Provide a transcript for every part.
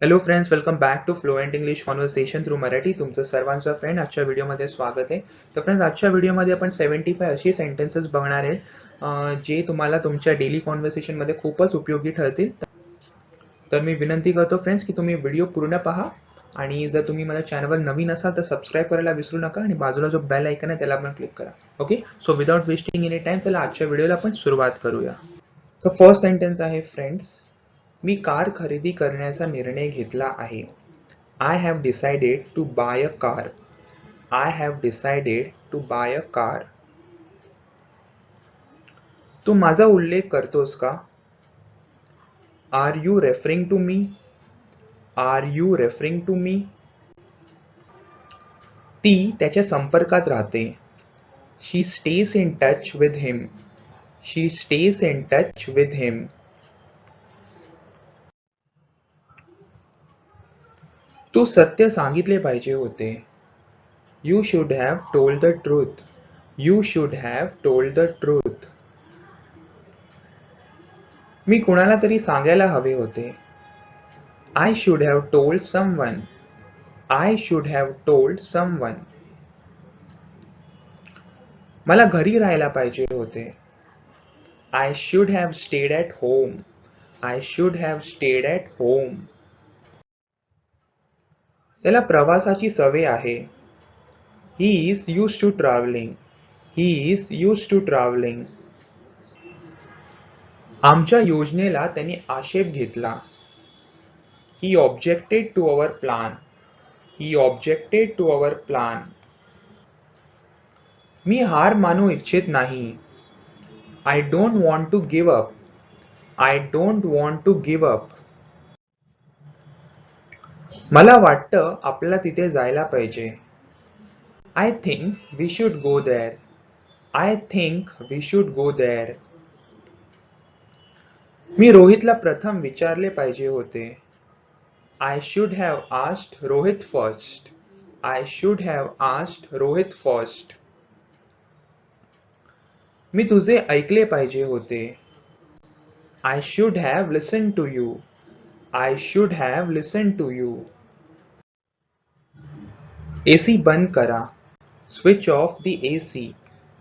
Hello friends, welcome back to fluent English conversation through Marathi. तुमचं सर्वांचं friend आजच्या व्हिडिओमध्ये स्वागत आहे. तर फ्रेंड्स, आजच्या व्हिडिओमध्ये आपण 75 अशी सेंटेन्सेस बघणार आहेत जे तुम्हाला तुमच्या डेली कॉन्व्हर्सेशनमध्ये खूपच उपयोगी ठरतील. तर मी विनंती करतो फ्रेंड्स की तुम्ही व्हिडिओ पूर्ण पहा आणि जर तुम्ही माझ्या चॅनलवर नवीन असाल तर सबस्क्राईब करायला विसरू नका आणि बाजूला जो बेल आयकन आहे त्याला पण क्लिक करा. Okay, so without wasting any time चला आजच्या व्हिडिओला आपण सुरुवात करूया. तर फर्स्ट सेंटेन्स आहे फ्रेंड्स, मी कार खरेदी करण्याचा निर्णय घेतला आहे. I have decided to buy a car. I have decided to buy a car. तू माझा उल्लेख करतोस का? Are you referring to me? Are you referring to me? ती त्याच्या संपर्कात राहते. She stays in touch with him. She stays in touch with him. तू सत्य सांगितले पाहिजे होते. You should have told the truth. You should have told the truth. मी कुणाला तरी सांगायला हवे होते. I should have told someone. I should have told someone. मला घरी राहायला पाहिजे होते. I should have stayed at home. I should have stayed at home. त्याला प्रवासाची सवय आहे. He is used to traveling. He is used to traveling. आमच्या योजनेला त्यांनी आक्षेप घेतला. He objected to our plan. He objected to our plan. मी हार मानू इच्छित नाही. I don't want to give up. I don't want to give up. मला वाटतं आपल्याला तिथे जायला पाहिजे. I think we should go there. I think we should go there. मी रोहितला प्रथम विचारले पाहिजे होते. I should have asked Rohit first. I should have asked Rohit first. मी तुझे ऐकले पाहिजे होते. I should have listened to you. I should have listened to you. AC बंद करा. Switch off the AC.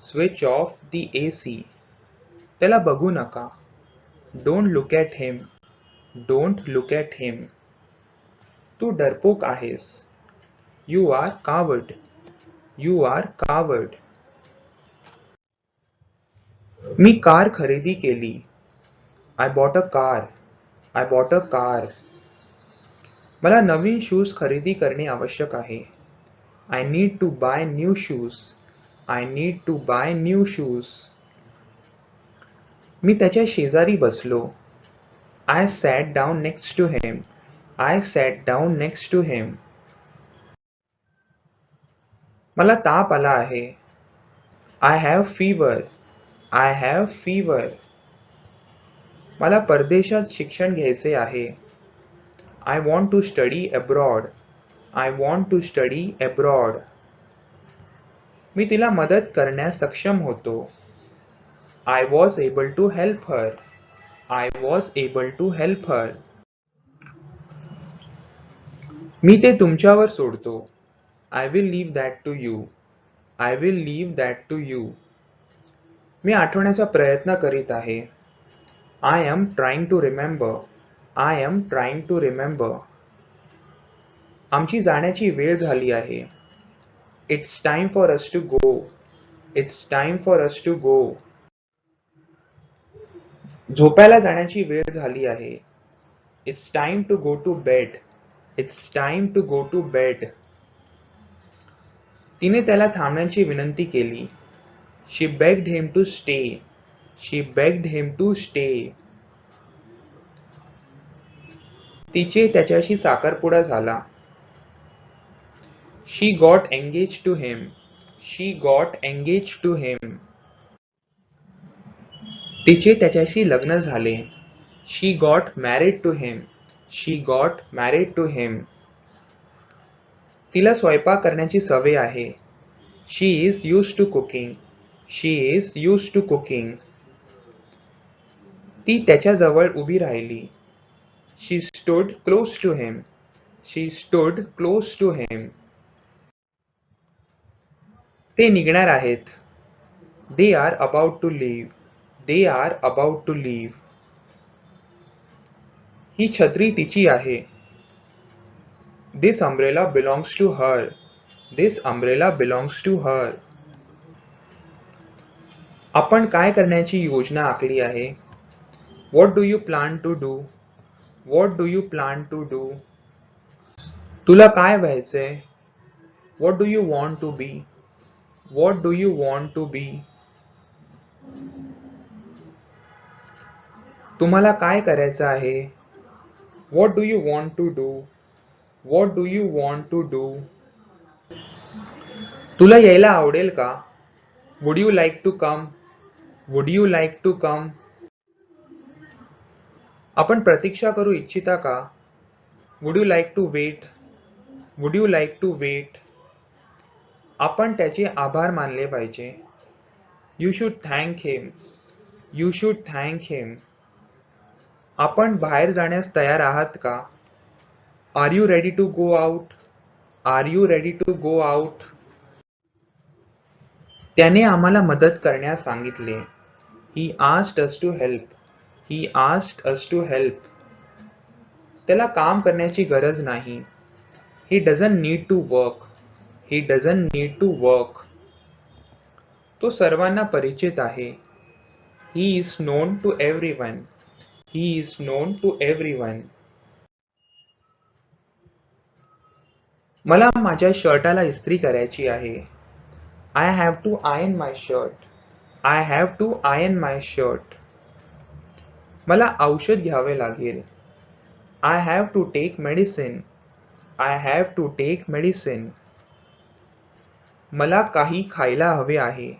Switch off the AC. त्याला बघू नका. Don't look at him. Don't look at him. तू डरपोक आहेस. You are coward. You are coward. Me car खरेदी केली. I bought a car. I bought a car. मला नवीन shoes खरेदी करणे आवश्यक आहे. I need to buy new shoes. I need to buy new shoes. मी त्याच्या शेजारी बसलो. I sat down next to him. I sat down next to him. मला ताप आला आहे. I have fever. I have fever. मला परदेशात शिक्षण घ्यायचे आहे. I want to study abroad. I want to study abroad. मी तिला मदत करण्यास सक्षम होतो. I was able to help her. I was able to help her. मी ते तुमच्यावर सोडतो. I will leave that to you. I will leave that to you. मी आठवण्याचा प्रयत्न करीत आहे. I am trying to remember. I am trying to remember. आमची जाण्याची वेळ झाली आहे. It's time for us to go. It's time for us to go. झोपायला जाण्याची वेळ झाली आहे. It's time to go to bed. It's time to go to bed. तिने त्याला थांबण्याची विनंती केली. She begged him to stay. She begged him to stay. तिचे त्याच्याशी साखरपुडा झाला. She got engaged to him. She got engaged to him. तिचे त्याच्याशी लग्न झाले. She got married to him. She got married to him. तिला स्वयंपाक करण्याची सवय आहे. She is used to cooking. She is used to cooking. ती त्याच्या जवळ उभी राहिली. She stood close to him. She stood close to him. ते निघणार आहेत. They are about to leave. They are about to leave. ही छत्री तिची आहे. This umbrella belongs to her. This umbrella belongs to her. आपण काय करण्याची योजना आखली आहे? What do you plan to do? What do you plan to do? तुला काय व्हायचंय? What do you want to be? What do you want to be? तुम्हाला काय करायचं आहे? What do you want to do? What do you want to do? तुला यायला आवडेल का? Would you like to come? Would you like to come? आपण प्रतीक्षा करू इच्छिता का? Would you like to wait? Would you like to wait? आपण त्याचे आभार मानले पाहिजे. You should thank him. You should thank him. आपण बाहेर जाण्यास तयार आहात का? Are you ready to go out? Are you ready to go out? त्याने आम्हाला मदत करण्यास सांगितले. He asked us to help. He asked us to help. त्याला काम करण्याची गरज नाही. He doesn't need to work. He doesn't need to work. तो सर्वांना परिचित आहे. He is known to everyone. He is known to everyone. मला माझ्या शर्टाला इस्त्री करायची आहे. I have to iron my shirt. I have to iron my shirt. मला औषध घ्यावे लागेल. I have to take medicine. I have to take medicine. मला काही खायला हवे आहे.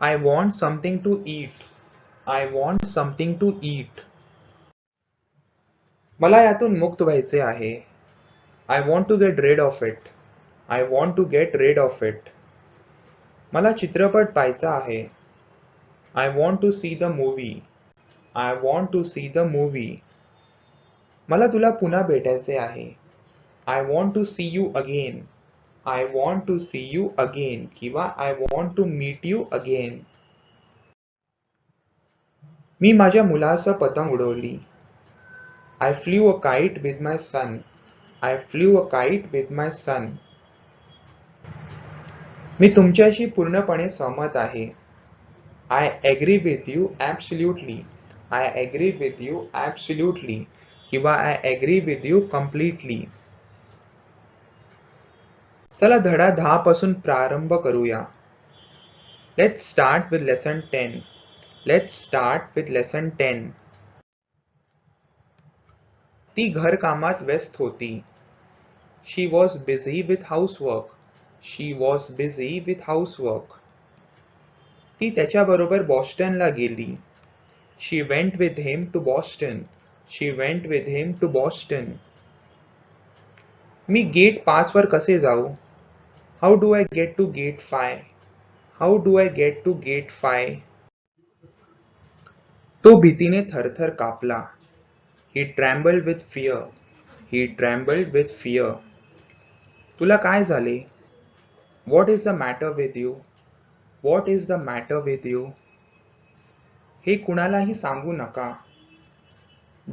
I want something to eat. I want something to eat. मला यातून मुक्त व्हायचे आहे. I want to get rid of it. I want to get rid of it. मला चित्रपट पाहायचा आहे. I want to see the movie. I want to see the movie. मला तुला पुन्हा भेटायचे आहे. I want to see you again. I want to see you again किंवा I want to meet you again. मी माझ्या मुलासह पतंग उडवली. I flew a kite with my son. I flew a kite with my son. मी तुमच्याशी पूर्णपणे सहमत आहे. I agree with you absolutely. I agree with you absolutely किंवा I agree with you completely. चला धडा 10 पासून प्रारंभ करूया. Let's start with lesson 10. Let's start with lesson 10. ती घरकामात व्यस्त होती. She was busy with housework. She was busy with housework. ती त्याच्याबरोबर बॉस्टनला गेली. She went with him to Boston. She went with him to Boston. Me gate 5 वर कसे जाऊ? How do I get to gate 5? How do I get to gate 5? तो भीतीने थरथर कापला. He trembled with fear. He trembled with fear. तुला काय झाले? What is the matter with you? What is the matter with you? हे कुणालाही सांगू नका.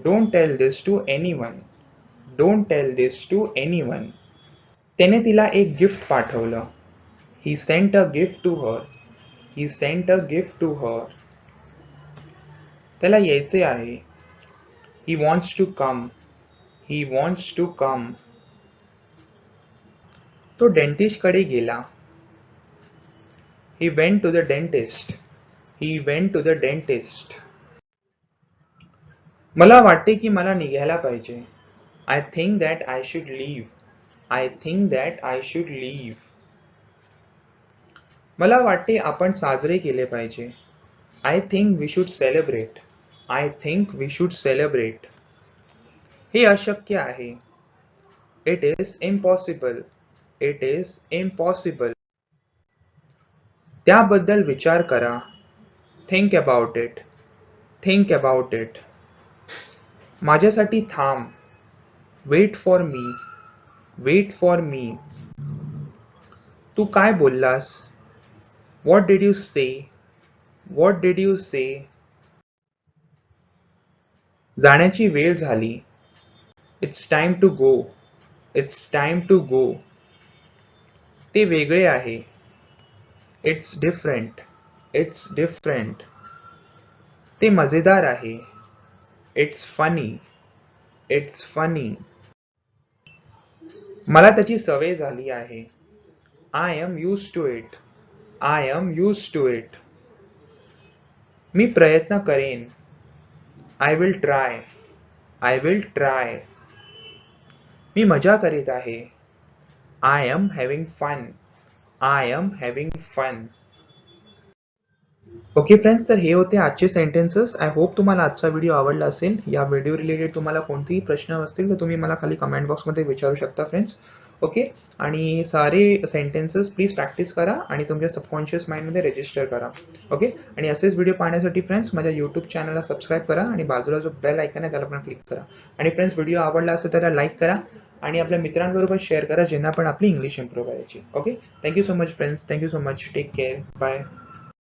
Don't tell this to anyone. Don't tell this to anyone. त्याने तिला एक गिफ्ट पाठवलं. He sent a gift to her. He sent a gift to her. त्याला यायचे आहे. He wants to come. He wants to come. तो dentist कडे गेला. He went to the dentist. He went to the dentist. मला वाटते की मला निघायला पाहिजे. I think that I should leave. I think that I should leave. मला वाटते आपण साजरे केले पाहिजे. I think we should celebrate. I think we should celebrate. हे अशक्य आहे. It is impossible. It is impossible. त्याबद्दल विचार करा. Think about it. Think about it. माझ्यासाठी थांब. Wait for me. Wait for me. तू काय बोललास? What did you say? What did you say? जाण्याची वेळ झाली. It's time to go. It's time to go. ते वेगळे आहे. It's different. It's different. ते मजेदार आहे. It's funny. It's funny. मला त्याची सवय झाली आहे. I am used to it. I am used to it. मी प्रयत्न करेन. I will try. I will try. मी मजा करीत आहे. I am having fun. I am having fun. Okay friends, तर हे होते आजचे सेंटेन्सेस. आय होप तुम्हाला आजचा व्हिडिओ आवडला असेल. या व्हिडिओ रिलेटेड तुम्हाला कोणतेही प्रश्न असतील तर तुम्ही मला खाली कमेंट बॉक्समध्ये विचारू शकता फ्रेंड्स. ओके, आणि सारे सेंटेन्सेस प्लीज प्रॅक्टिस करा आणि तुमच्या सबकॉन्शियस माइंडमध्ये रजिस्टर करा. ओके, आणि असेच व्हिडिओ पाहण्यासाठी फ्रेंड्स माझ्या यूट्यूब चॅनलला सबस्क्राईब करा आणि बाजूला जो बेल आयकन आहे त्याला पण क्लिक करा. आणि फ्रेंड्स, व्हिडिओ आवडला असेल तर लाईक करा आणि आपल्या मित्रांबरोबर शेअर करा ज्यांना पण आपली इंग्लिश इम्प्रूव्ह करायची. Okay, thank you so much friends. Thank you so much. Take care. Bye.